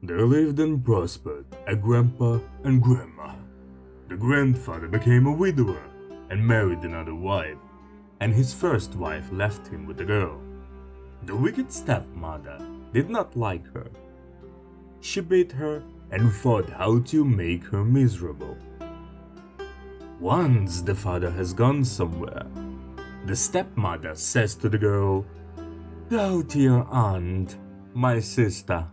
There lived and prospered a grandpa and grandma. The grandfather became a widower and married another wife, and his first wife left him with a girl. The wicked stepmother did not like her. She beat her and thought how to make her miserable. Once the father has gone somewhere, the stepmother says to the girl, "Go to your aunt, my sister.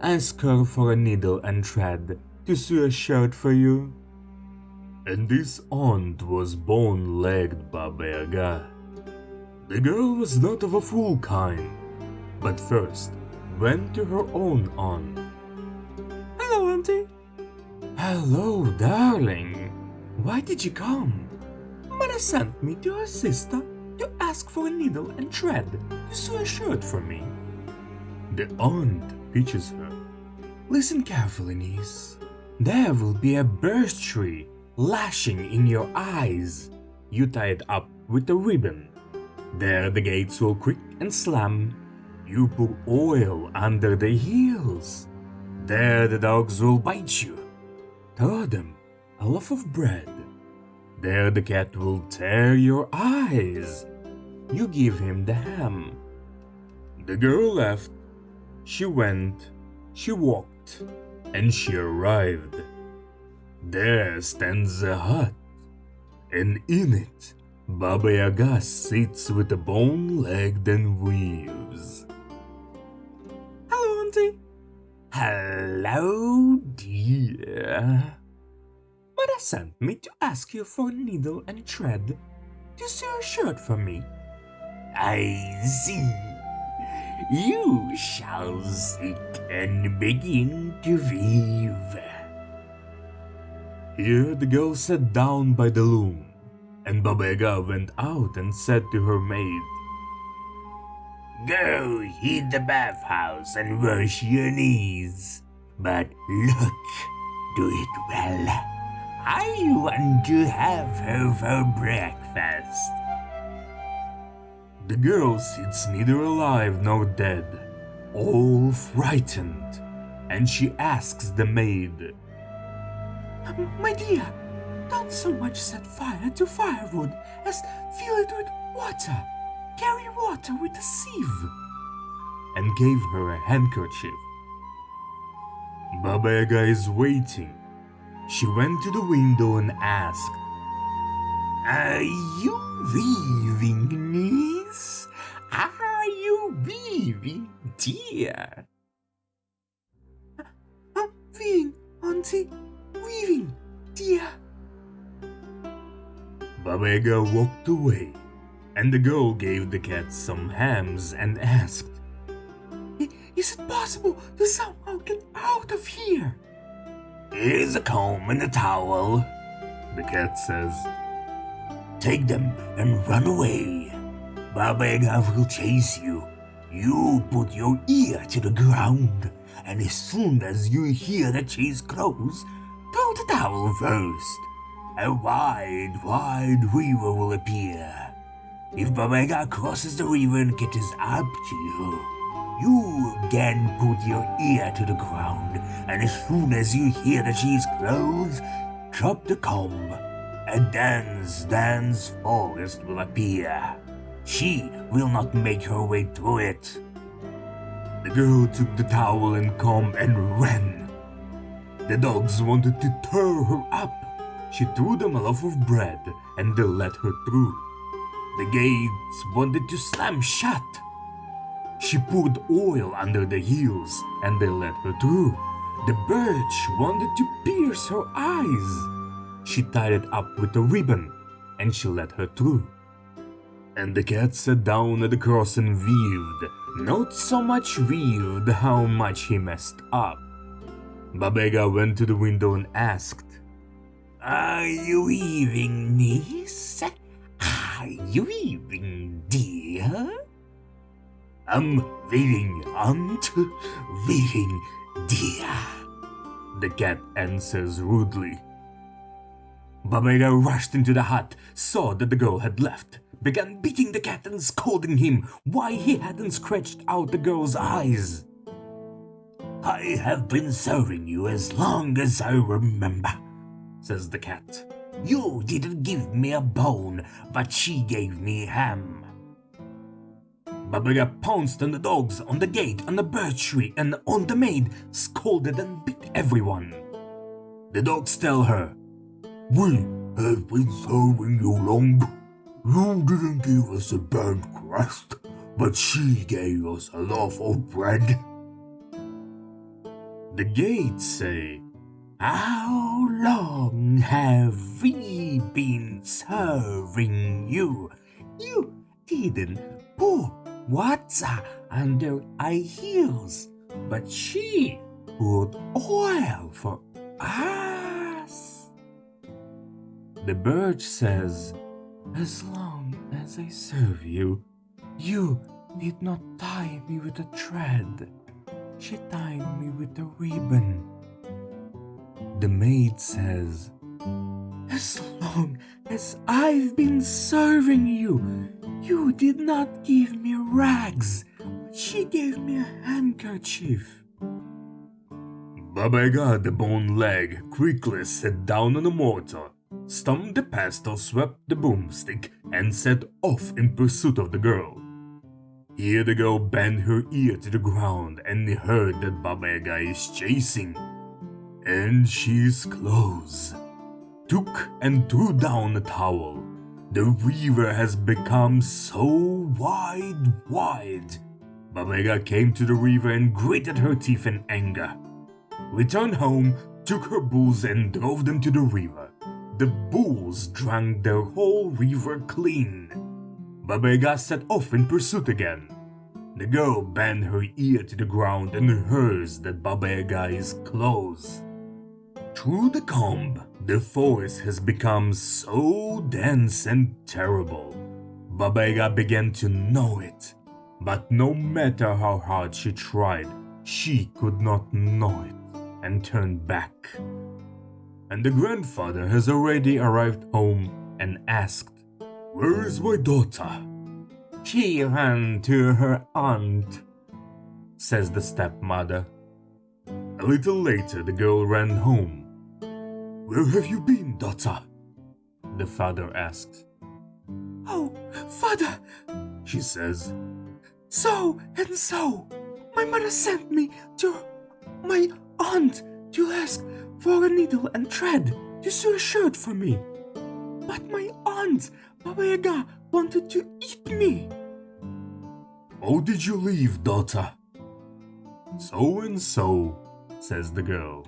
Ask her for a needle and thread to sew a shirt for you." And this aunt was bone-legged Baba Yaga. The girl was not of a fool kind, but first went to her own aunt. "Hello, auntie." "Hello, darling. Why did you come?" "Mother sent me to her sister to ask for a needle and thread to sew a shirt for me." The aunt teaches her, "Listen carefully, niece. There will be a birch tree lashing in your eyes. You tie it up with a ribbon. There the gates will creak and slam. You pour oil under the heels. There the dogs will bite you. Throw them a loaf of bread. There the cat will tear your eyes. You give him the ham." The girl left. She went, she walked, and she arrived. There stands a hut, and in it Baba Yaga sits with a bone-legged and weaves. "Hello, auntie." "Hello, dear. Mother sent me to ask you for a needle and thread to sew a shirt for me." "I see. You shall sit and begin to weave." Here the girl sat down by the loom, and Baba Yaga went out and said to her maid, "Go heat the bathhouse and wash your knees. But look, do it well. I want to have her for breakfast." The girl sits neither alive nor dead, all frightened, and she asks the maid, "My dear, don't so much set fire to firewood as fill it with water. Carry water with a sieve," and gave her a handkerchief. Baba Yaga is waiting. She went to the window and asked, "Are you weaving, niece? Are you weaving, dear?" "I'm weaving, auntie. Weaving, dear." Baba Yaga walked away, and the girl gave the cat some hams and asked, "Is it possible to somehow get out of here?" "Here's a comb and a towel," the cat says. "Take them and run away. Baba Yaga will chase you. You put your ear to the ground, and as soon as you hear the chase close, throw the towel first. A wide, wide river will appear. If Baba Yaga crosses the river and catches up to you, you again put your ear to the ground, and as soon as you hear the chase close, drop the comb. A dense forest will appear. She will not make her way through it." The girl took the towel and comb and ran. The dogs wanted to tear her up. She threw them a loaf of bread and they let her through. The gates wanted to slam shut. She poured oil under the heels and they let her through. The birch wanted to pierce her eyes. She tied it up with a ribbon and she let her through. And the cat sat down at the cross and weaved, not so much weaved how much he messed up. Baba Yaga went to the window and asked, "Are you weaving, niece? Are you weaving, dear?" "I'm weaving, aunt, weaving, dear," the cat answers rudely. Baba Yaga rushed into the hut, saw that the girl had left, began beating the cat and scolding him why he hadn't scratched out the girl's eyes. I have been serving you as long as I remember, says the cat. You didn't give me a bone, but she gave me ham. Baba Yaga pounced on the dogs, on the gate, on the birch tree, and on the maid, scolded and beat everyone. The dogs tell her, "We have been serving you long. You didn't give us a burnt crust, but she gave us a loaf of bread." The gates say, "How long have we been serving you? You didn't put water under our heels, but she put oil for us." The birch says, "As long as I serve you, you did not tie me with a thread. She tied me with a ribbon." The maid says, "As long as I've been serving you, you did not give me rags, but she gave me a handkerchief." Baba Yaga, the bone leg, quickly sat down on a mortar, stumped the pestle, swept the broomstick, and set off in pursuit of the girl. Here the girl bent her ear to the ground and heard that Baba Yaga is chasing, and she is close. Took and threw down a towel. The river has become so wide. Baba Yaga came to the river and gritted her teeth in anger. Returned home, took her bulls and drove them to the river. The bulls drank the whole river clean. Baba Yaga set off in pursuit again. The girl bent her ear to the ground and hears that Baba Yaga is close. Through the comb, the forest has become so dense and terrible. Baba Yaga began to know it, but no matter how hard she tried, she could not know it and turned back. And the grandfather has already arrived home and asked, "Where is my daughter?" "She ran to her aunt," says the stepmother. A little later, the girl ran home. "Where have you been, daughter?" the father asks. "Oh, father," she says, "so and so. My mother sent me to my aunt to ask for a needle and thread to sew a shirt for me. But my aunt, Baba Yaga, wanted to eat me." "How did you leave, daughter?" "So and so," says the girl.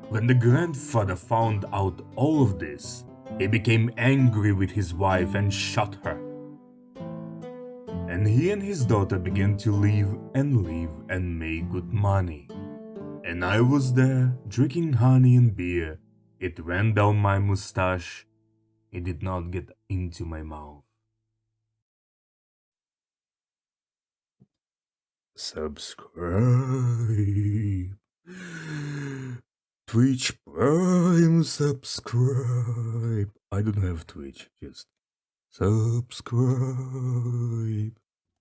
When the grandfather found out all of this, he became angry with his wife and shot her. And he and his daughter began to live and make good money. And I was there, drinking honey and beer. It ran down my mustache. It did not get into my mouth. Subscribe. Twitch Prime, subscribe. I don't have Twitch, just subscribe.